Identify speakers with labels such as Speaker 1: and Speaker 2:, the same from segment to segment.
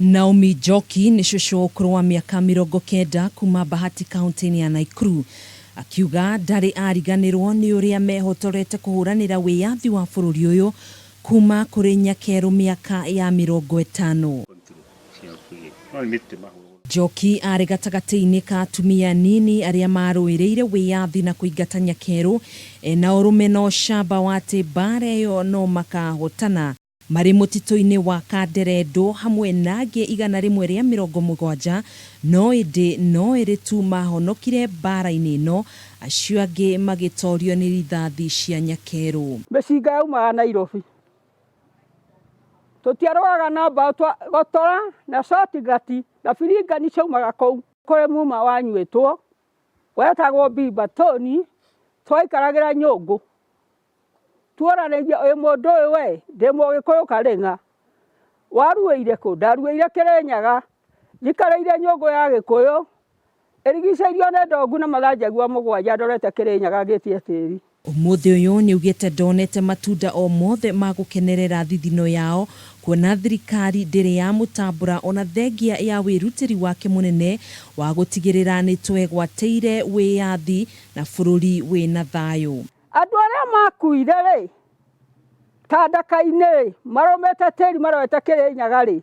Speaker 1: Naomi Njoki ni cucu ukuru wa miaka 90 kuuma Bahati kaunti-ini ya Nakuru. Akiuga ndari ariganirwo ni uria mehotorete kuhuranira wiyathi wa bururi uyu kuuma kuri nyakeru miaka ya 50. Njoki ari gatagati-ini ka atumia nini aria maruireire wiyathi na kuingata nyakeru na urume no njamba wati bara yo no makahotana mari mutito-ini wa Kanderedo hamwe nage 170 no indi no iritu mahonokire bara-ini ino acio angi magitorio ni rithathi cia nyakeru.
Speaker 2: Mĩcinga yaumaga Nairobi tutiarwaga na mbaũ gotora na shortgati na biringani ciaumaga kũu kũrĩ muma wanyuĩtwo wetagwo Batoni twaikaragira nyũngũ tuoranĩria ũyũ mũndũ ũyũ we ndĩ mũgĩkũyũ karĩng'a waruĩire kũ ndaruĩire Kĩrĩnyaga njikarĩire nyũngũ ya Gĩkũyũ ĩrigicĩirio nĩ ndongu na mathanjagua mũgwanja ndorete Kĩrĩnyaga ngĩtie tĩri.
Speaker 1: Umuthi uyu niaugite ndonete matunda o mothe ma gukenerera thithino yao kuona thirikari ndiri yamutambura ona thengia ya wirutiri wake munene wa gutigirira ni twegwateire wiyathi na bururi wina thayu.
Speaker 2: Andu aria makuire ri tandaka-ini maromete tĩri marowete Kĩrĩnyaga ri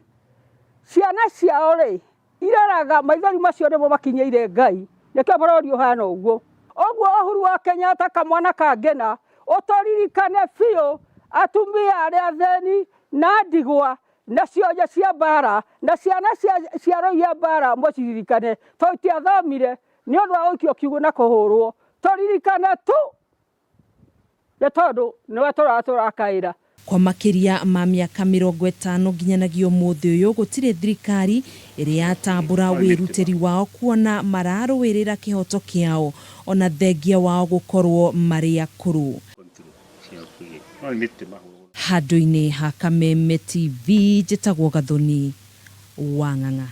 Speaker 2: ciana ciao ri ireraga maithori macio nimo makinyeire Ngai nĩkĩo bururi ũhana ũguo. Ogwo Uhuru wa Kenyatta kamwana kangena utoririkane biũ atumia aria athĩni na ndigwa na cionje cia bara na ciana cia roia bara mũciririkane tũtiathomire nĩ ũndũ wa gũikio kiugũ na kũhũrwo toririkane tu nĩ tondũ nĩwe tũrakaĩra.
Speaker 1: Kwa makiria ma miaka 50 nginyanagio mũthĩ ũyũ gũtirĩ thirikari ĩrĩa yatambura wirutĩri wao kuona mararuĩrĩra kĩhoto kĩao ona thengia wao gũkorwo marĩ akũrũ. Handũ-inĩ ha Kameme TV njĩtagwo Gathoni wa Ng'ang'a.